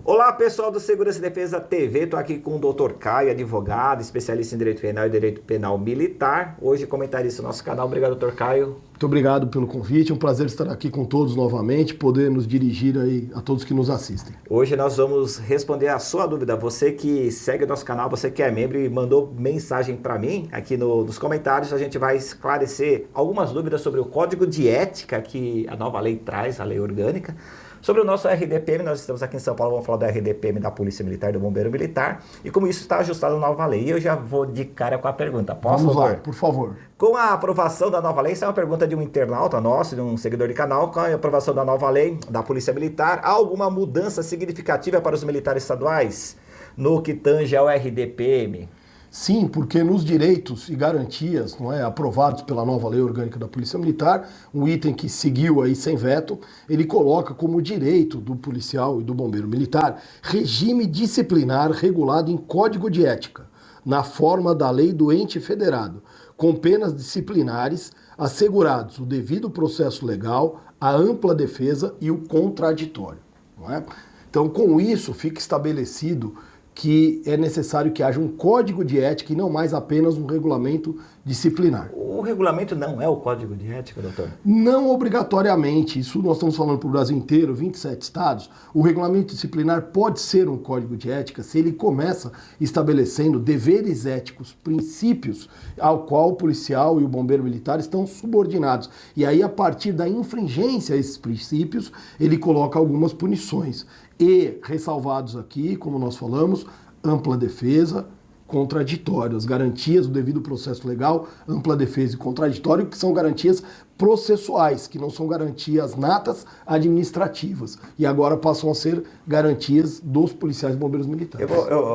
Olá, pessoal do Segurança e Defesa TV, estou aqui com o Dr. Caio, advogado, especialista em Direito Penal e Direito Penal Militar. Hoje comentarista do nosso canal. Obrigado, Dr. Caio. Muito obrigado pelo convite, é um prazer estar aqui com todos novamente, poder nos dirigir aí a todos que nos assistem. Hoje nós vamos responder a sua dúvida. Você que segue o nosso canal, você que é membro e mandou mensagem para mim aqui nos comentários, a gente vai esclarecer algumas dúvidas sobre o Código de Ética que a nova lei traz, a lei orgânica. Sobre o nosso RDPM, nós estamos aqui em São Paulo, vamos falar do RDPM da Polícia Militar e do Bombeiro Militar e como isso está ajustado na nova lei. E eu já vou de cara com a pergunta. Posso, Vamos lá, doutor? por favor. Com a aprovação da nova lei, essa é uma pergunta de um internauta nosso, de um seguidor de canal, com a aprovação da nova lei da Polícia Militar, há alguma mudança significativa para os militares estaduais no que tange ao RDPM? Sim, porque nos direitos e garantias, não é, aprovados pela nova lei orgânica da Polícia Militar, um item que seguiu aí sem veto, ele coloca como direito do policial e do bombeiro militar regime disciplinar regulado em Código de Ética, na forma da lei do ente federado, com penas disciplinares assegurados o devido processo legal, a ampla defesa e o contraditório. Não é? Então, com isso, fica estabelecido que é necessário que haja um código de ética e não mais apenas um regulamento disciplinar. O regulamento não é o código de ética, doutor? Não obrigatoriamente, isso nós estamos falando para o Brasil inteiro, 27 estados, o regulamento disciplinar pode ser um código de ética se ele começa estabelecendo deveres éticos, princípios ao qual o policial e o bombeiro militar estão subordinados. E aí, a partir da infringência a esses princípios, ele coloca algumas punições. E, ressalvados aqui, como nós falamos, ampla defesa, contraditório, as garantias do devido processo legal, ampla defesa e contraditório, que são garantias processuais, que não são garantias natas administrativas. E agora passam a ser garantias dos policiais e bombeiros militares.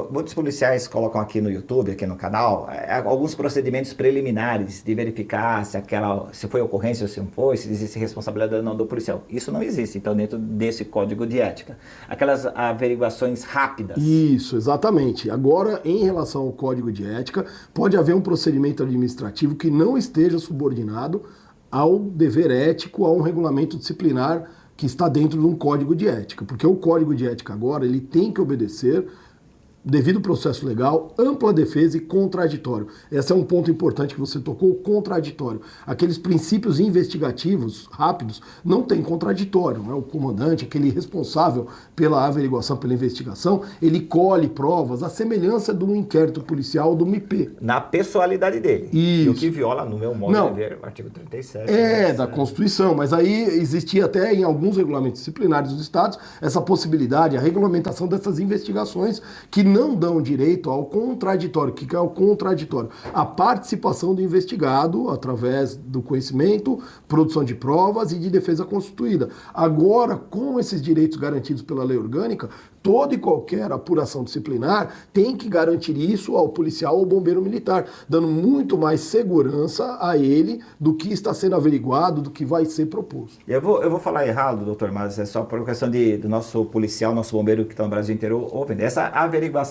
Muitos policiais colocam aqui no YouTube, aqui no canal, alguns procedimentos preliminares de verificar se foi ocorrência ou se não foi, se existe responsabilidade ou não do policial. Isso não existe, então, dentro desse código de ética. Aquelas averiguações rápidas. Isso, exatamente. Agora, em relação ao código de ética, pode haver um procedimento administrativo que não esteja subordinado ao dever ético, a um regulamento disciplinar que está dentro de um código de ética. Porque o código de ética agora, ele tem que obedecer devido processo legal, ampla defesa e contraditório. Esse é um ponto importante que você tocou, o contraditório. Aqueles princípios investigativos rápidos não tem contraditório. Não é? O comandante, aquele responsável pela averiguação, pela investigação, ele colhe provas, a semelhança de um inquérito policial do MIP. Na pessoalidade dele. Isso. E o que viola, no meu modo de ver, o artigo 37. Da Constituição, mas aí existia até em alguns regulamentos disciplinares dos estados essa possibilidade, a regulamentação dessas investigações que não dão direito ao contraditório. O que é o contraditório? A participação do investigado através do conhecimento, produção de provas e de defesa constituída. Agora, com esses direitos garantidos pela lei orgânica, toda e qualquer apuração disciplinar tem que garantir isso ao policial ou bombeiro militar, dando muito mais segurança a ele do que está sendo averiguado, do que vai ser proposto. Eu vou falar errado, doutor, mas é só por questão do nosso policial, nosso bombeiro que está no Brasil inteiro ouvindo. Essa averiguação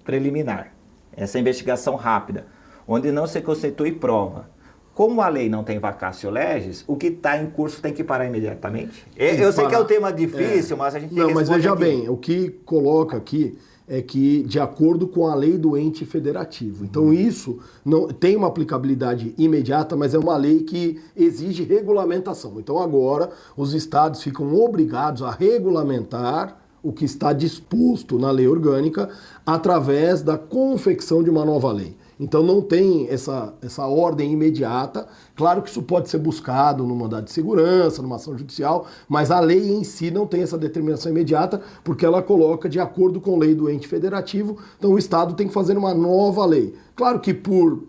preliminar, essa investigação rápida, onde não se constitui prova. Como a lei não tem vacatio legis, o que está em curso tem que parar imediatamente? Eu sei que é um tema difícil, mas a gente tem que mas veja aqui. Bem, o que coloca aqui é que, de acordo com a lei do ente federativo. Então, isso não tem uma aplicabilidade imediata, mas é uma lei que exige regulamentação. Então, agora, os estados ficam obrigados a regulamentar o que está disposto na lei orgânica através da confecção de uma nova lei. Então não tem essa ordem imediata. Claro que isso pode ser buscado no mandado de segurança, numa ação judicial, mas a lei em si não tem essa determinação imediata porque ela coloca de acordo com a lei do ente federativo. Então o Estado tem que fazer uma nova lei. Claro que por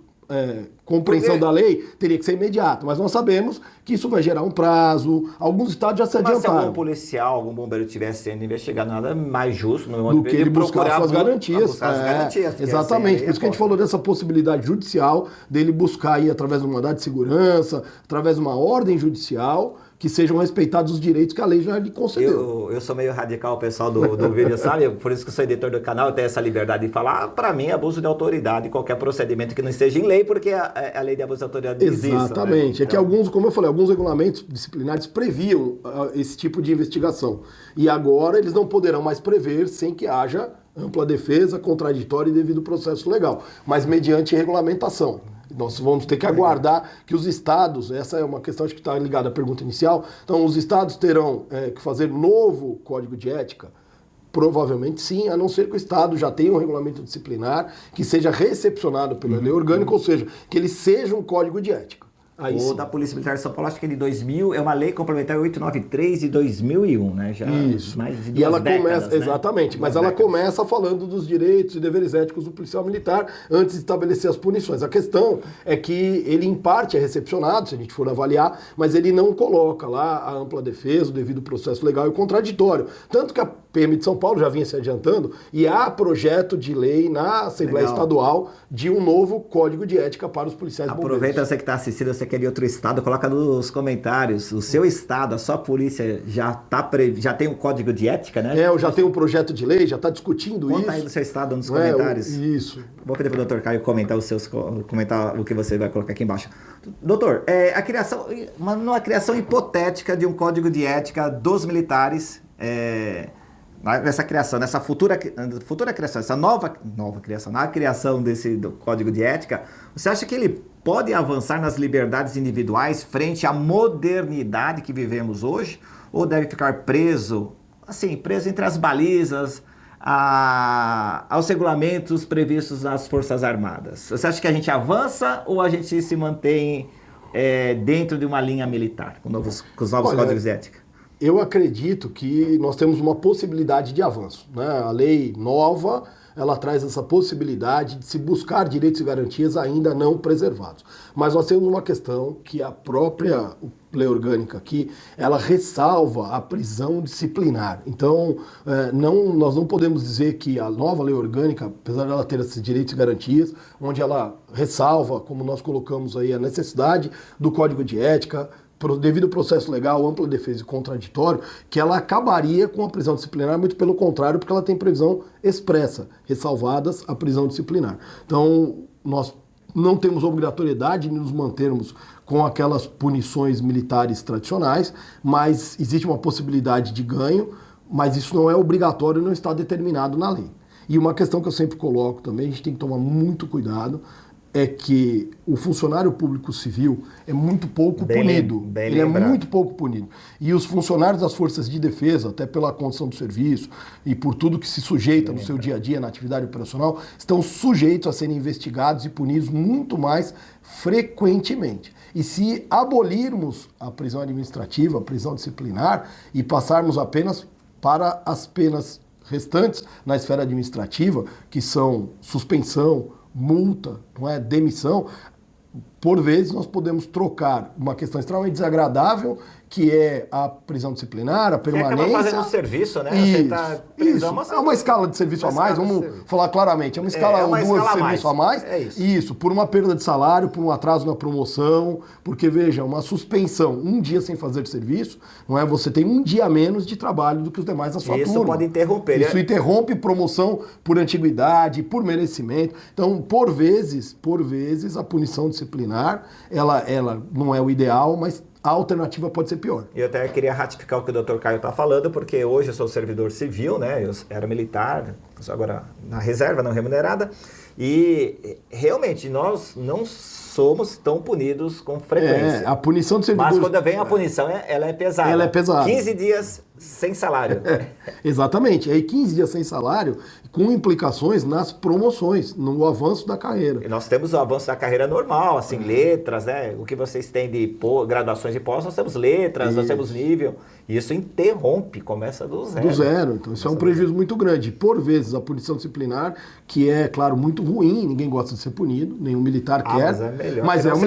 compreensão da lei, teria que ser imediato, mas nós sabemos que isso vai gerar um prazo, alguns estados já se adiantaram. Mas se algum policial, algum bombeiro estivesse sendo investigado, nada mais justo no do que ele buscar suas garantias. Buscar as garantias. Exatamente, por isso que a gente falou dessa possibilidade judicial, dele buscar aí através de um mandado de segurança, através de uma ordem judicial, que sejam respeitados os direitos que a lei já lhe concedeu. Eu sou meio radical, o pessoal do vídeo sabe, por isso que eu sou editor do canal, eu tenho essa liberdade de falar. Para mim, abuso de autoridade, qualquer procedimento que não esteja em lei, porque a lei de abuso de autoridade existe. Exatamente. Né? É que alguns, como eu falei, alguns regulamentos disciplinares previam esse tipo de investigação. E agora eles não poderão mais prever sem que haja ampla defesa, contraditório e devido processo legal, mas mediante regulamentação. Nós vamos ter que aguardar que os estados, essa é uma questão acho que está ligada à pergunta inicial, então os estados terão que fazer novo código de ética? Provavelmente sim, a não ser que o estado já tenha um regulamento disciplinar que seja recepcionado pela lei orgânica, ou seja, que ele seja um código de ética. Aí o sim. da Polícia Militar de São Paulo, acho que é de 2000, é uma lei complementar 893 de 2001, né? Já Isso. mais de E ela décadas, começa, exatamente, mas ela começa falando dos direitos e deveres éticos do policial militar antes de estabelecer as punições. A questão é que ele, em parte, é recepcionado, se a gente for avaliar, mas ele não coloca lá a ampla defesa, o devido processo legal e o contraditório. Tanto que a PM de São Paulo já vinha se adiantando e há projeto de lei na Assembleia Estadual de um novo código de ética para os policiais bombeiros. Aproveita você que está assistindo, você que é de outro estado, coloca nos comentários. O seu estado, a sua polícia já tem um código de ética, né? Eu já tenho um projeto de lei, já está discutindo isso. Conta aí do seu estado nos comentários. Isso. Vou pedir para o Dr. Caio comentar o que você vai colocar aqui embaixo. Doutor, uma criação hipotética de um código de ética dos militares, nessa futura criação, essa nova criação, na criação do código de ética, você acha que ele pode avançar nas liberdades individuais frente à modernidade que vivemos hoje? Ou deve ficar preso entre as balizas, aos regulamentos previstos nas Forças Armadas? Você acha que a gente avança ou a gente se mantém dentro de uma linha militar, com os novos códigos de ética? Eu acredito que nós temos uma possibilidade de avanço, né? A lei nova, ela traz essa possibilidade de se buscar direitos e garantias ainda não preservados. Mas nós temos uma questão que a própria lei orgânica aqui, ela ressalva a prisão disciplinar. Então, nós não podemos dizer que a nova lei orgânica, apesar dela ter esses direitos e garantias, onde ela ressalva, como nós colocamos aí, a necessidade do código de ética, devido ao processo legal, ampla defesa e contraditório, que ela acabaria com a prisão disciplinar, muito pelo contrário, porque ela tem previsão expressa, ressalvadas a prisão disciplinar. Então, nós não temos obrigatoriedade de nos mantermos com aquelas punições militares tradicionais, mas existe uma possibilidade de ganho, mas isso não é obrigatório e não está determinado na lei. E uma questão que eu sempre coloco também, a gente tem que tomar muito cuidado, é que o funcionário público civil é muito pouco punido. Ele é muito pouco punido. E os funcionários das forças de defesa, até pela condição do serviço e por tudo que se sujeita no seu dia a dia na atividade operacional, estão sujeitos a serem investigados e punidos muito mais frequentemente. E se abolirmos a prisão administrativa, a prisão disciplinar e passarmos apenas para as penas restantes na esfera administrativa, que são suspensão, multa, não é? Demissão, por vezes nós podemos trocar uma questão extremamente desagradável, que é a prisão disciplinar, a permanência. Você acaba fazendo um serviço, né? Isso. É uma escala de serviço a mais, vamos falar claramente. É uma escala ou duas de serviço a mais. É isso. Isso, por uma perda de salário, por um atraso na promoção, porque, veja, uma suspensão, um dia sem fazer serviço, não é? Você tem um dia a menos de trabalho do que os demais da sua turma. Isso pode interromper. Isso interrompe promoção por antiguidade, por merecimento. Então, por vezes, a punição disciplinar, ela não é o ideal, mas a alternativa pode ser pior. Eu até queria ratificar o que o Dr. Caio está falando, porque hoje eu sou servidor civil, né? Eu era militar, sou agora na reserva, não remunerada, e realmente nós não somos tão punidos com frequência. A punição do servidor... Mas quando vem a punição, ela é pesada. Ela é pesada. 15 dias sem salário. Exatamente. Aí 15 dias sem salário, com implicações nas promoções, no avanço da carreira. E nós temos o avanço da carreira normal, assim, letras, né? O que vocês têm de graduações de pós, nós temos letras, nós temos nível. E isso interrompe, começa do zero. Do zero. Então isso é um prejuízo muito grande. Por vezes a punição disciplinar, que é, claro, muito ruim, ninguém gosta de ser punido, nenhum militar quer. Mas é melhor. Mas é uma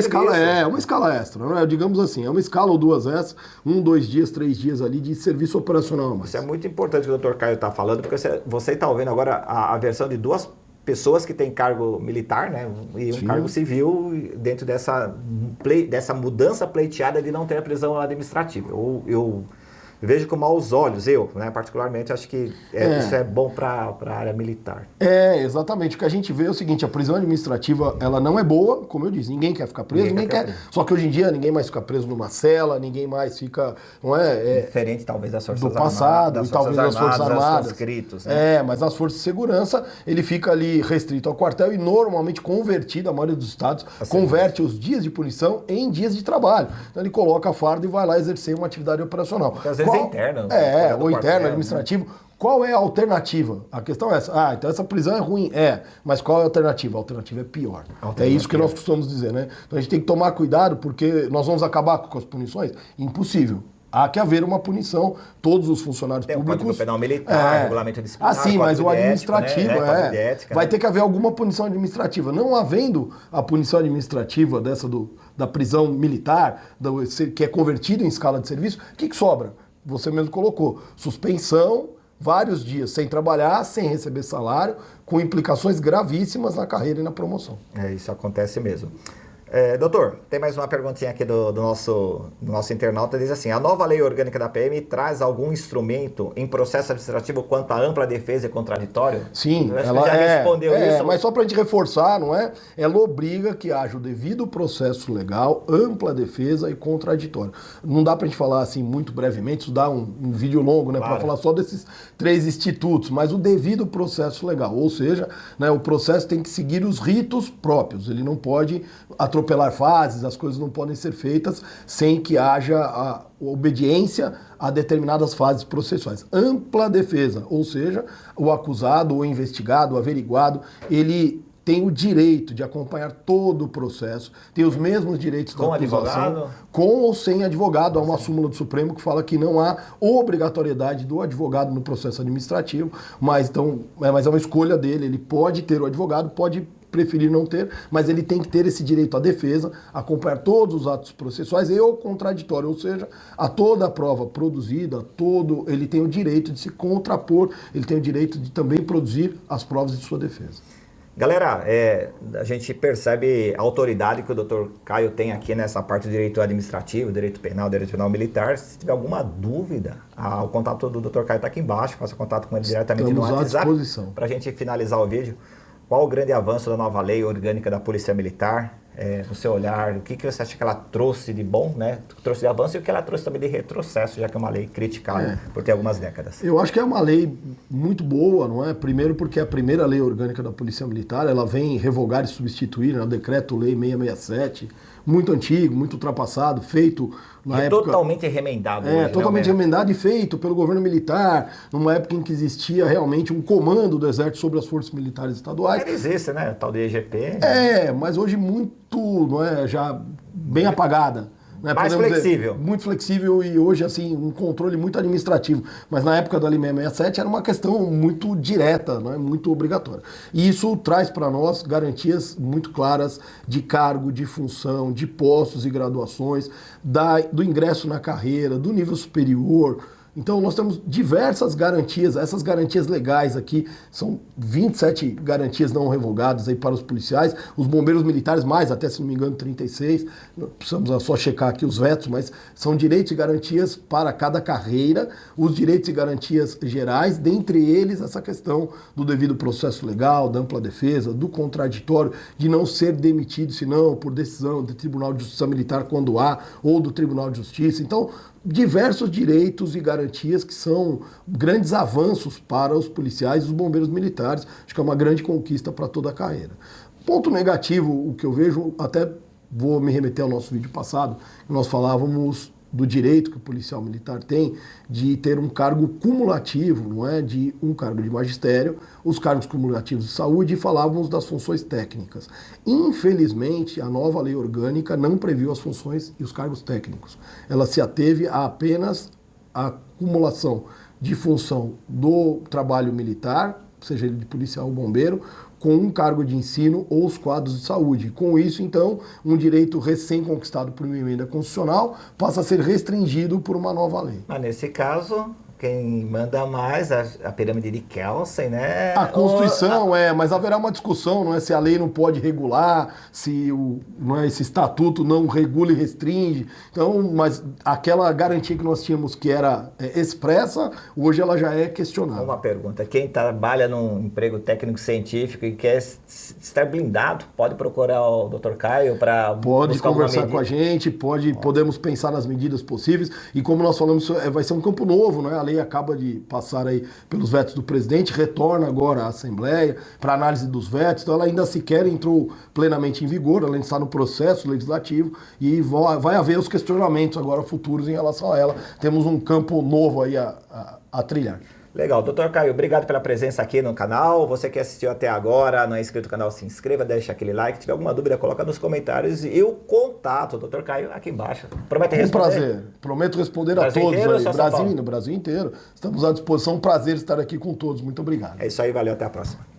escala extra, não é? Digamos assim, é uma escala ou duas extras, 1, 2 dias, 3 dias ali de serviço operacional. Isso é muito importante que o Dr. Caio está falando, porque você está ouvindo agora a versão de duas pessoas que têm cargo militar, né, e um cargo civil dentro dessa mudança pleiteada de não ter a prisão administrativa. Eu vejo com maus olhos, né, particularmente, acho que isso é bom para a área militar. Exatamente. O que a gente vê é o seguinte, a prisão administrativa, ela não é boa, como eu disse, ninguém quer ficar preso, ninguém quer. Só que hoje em dia ninguém mais fica preso numa cela, ninguém mais fica, não é? Diferente talvez das Forças Armadas. Do passado, e talvez das Forças Armadas. Conscritos, né? Mas nas Forças de Segurança, ele fica ali restrito ao quartel e normalmente convertido, a maioria dos estados, converte os dias de punição em dias de trabalho. Então ele coloca a farda e vai lá exercer uma atividade operacional. Porque às vezes é interno. Ou interno, administrativo. Né? Qual é a alternativa? A questão é essa. Então essa prisão é ruim. Mas qual é a alternativa? A alternativa é pior. É isso que nós costumamos dizer, né? Então a gente tem que tomar cuidado porque nós vamos acabar com as punições? Impossível. Há que haver uma punição, todos os funcionários públicos... Tem o Código Penal Militar, regulamento disciplinar, sim, mas o administrativo, ética, vai ter que haver alguma punição administrativa. Não havendo a punição administrativa dessa da prisão militar, que é convertida em escala de serviço, o que sobra? Você mesmo colocou, suspensão, vários dias sem trabalhar, sem receber salário, com implicações gravíssimas na carreira e na promoção. Isso acontece mesmo. Doutor, tem mais uma perguntinha aqui do nosso internauta, diz assim, a nova lei orgânica da PM traz algum instrumento em processo administrativo quanto à ampla defesa e contraditório? Sim, ela já respondeu isso. Mas só para a gente reforçar, não é? Ela obriga que haja o devido processo legal, ampla defesa e contraditório. Não dá para a gente falar assim muito brevemente, isso dá um vídeo longo, né, para falar só desses 3 institutos, mas o devido processo legal, ou seja, né, o processo tem que seguir os ritos próprios, ele não pode atropelar fases, as coisas não podem ser feitas sem que haja a obediência a determinadas fases processuais. Ampla defesa, ou seja, o acusado, o investigado, o averiguado, ele tem o direito de acompanhar todo o processo, tem os mesmos direitos da acusação, advogado? Com ou sem advogado. Há uma súmula do Supremo que fala que não há obrigatoriedade do advogado no processo administrativo, mas é uma escolha dele, ele pode ter o advogado, pode preferir não ter, mas ele tem que ter esse direito à defesa, acompanhar todos os atos processuais e o contraditório, ou seja, a toda a prova produzida, ele tem o direito de se contrapor, ele tem o direito de também produzir as provas de sua defesa. Galera, a gente percebe a autoridade que o Dr. Caio tem aqui nessa parte do direito administrativo, direito penal militar. Se tiver alguma dúvida, o contato do Dr. Caio está aqui embaixo, faça contato com ele diretamente no WhatsApp. Para a gente finalizar o vídeo. Qual o grande avanço da nova lei orgânica da Polícia Militar? No seu olhar, o que você acha que ela trouxe de bom, né? Trouxe de avanço e o que ela trouxe também de retrocesso, já que é uma lei criticada por ter algumas décadas. Eu acho que é uma lei muito boa, não é? Primeiro porque é a primeira lei orgânica da Polícia Militar, ela vem revogar e substituir, né, o Decreto-Lei 667, muito antigo, muito ultrapassado, feito na época... Totalmente remendado. Hoje, totalmente remendado e feito pelo governo militar, numa época em que existia realmente um comando do Exército sobre as forças militares estaduais. Ainda existe, né? O tal de EGP. Mas hoje muito, não é, já bem apagada. Né? Mais flexível. Muito flexível e hoje, assim, um controle muito administrativo. Mas na época da Lei 667 era uma questão muito direta, não é? Muito obrigatória. E isso traz para nós garantias muito claras de cargo, de função, de postos e graduações, do ingresso na carreira, do nível superior. Então nós temos diversas garantias, essas garantias legais aqui, são 27 garantias não revogadas aí para os policiais, os bombeiros militares mais, até se não me engano 36, precisamos só checar aqui os vetos, mas são direitos e garantias para cada carreira, os direitos e garantias gerais, dentre eles essa questão do devido processo legal, da ampla defesa, do contraditório, de não ser demitido senão por decisão do Tribunal de Justiça Militar quando há, ou do Tribunal de Justiça. Então, diversos direitos e garantias que são grandes avanços para os policiais e os bombeiros militares. Acho que é uma grande conquista para toda a carreira. Ponto negativo, o que eu vejo, até vou me remeter ao nosso vídeo passado, nós falávamos do direito que o policial militar tem de ter um cargo cumulativo, não é? De um cargo de magistério, os cargos cumulativos de saúde, e falávamos das funções técnicas. Infelizmente, a nova lei orgânica não previu as funções e os cargos técnicos. Ela se ateve a apenas a acumulação de função do trabalho militar, seja ele de policial ou bombeiro, com um cargo de ensino ou os quadros de saúde. Com isso, então, um direito recém-conquistado por uma emenda constitucional passa a ser restringido por uma nova lei. Mas nesse caso, quem manda mais, a pirâmide de Kelsen, né? A Constituição, mas haverá uma discussão, não é? Se a lei não pode regular, se esse estatuto não regula e restringe. Então, mas aquela garantia que nós tínhamos que era expressa, hoje ela já é questionável. Uma pergunta, quem trabalha num emprego técnico-científico e quer estar blindado, pode procurar o Dr. Caio para pode conversar com a gente, podemos pensar nas medidas possíveis, e como nós falamos, vai ser um campo novo, não é? A lei acaba de passar aí pelos vetos do presidente, retorna agora à Assembleia para análise dos vetos, então ela ainda sequer entrou plenamente em vigor, ela está no processo legislativo e vai haver os questionamentos agora futuros em relação a ela. Temos um campo novo aí a trilhar. Legal, Dr. Caio, obrigado pela presença aqui no canal. Você que assistiu até agora, não é inscrito no canal, se inscreva, deixa aquele like. Se tiver alguma dúvida, coloca nos comentários e o contato, Dr. Caio, aqui embaixo. Promete responder? Um prazer. Prometo responder Brasil a todos inteiro, aí. No Brasil inteiro. Estamos à disposição. Um prazer estar aqui com todos. Muito obrigado. É isso aí, valeu, até a próxima.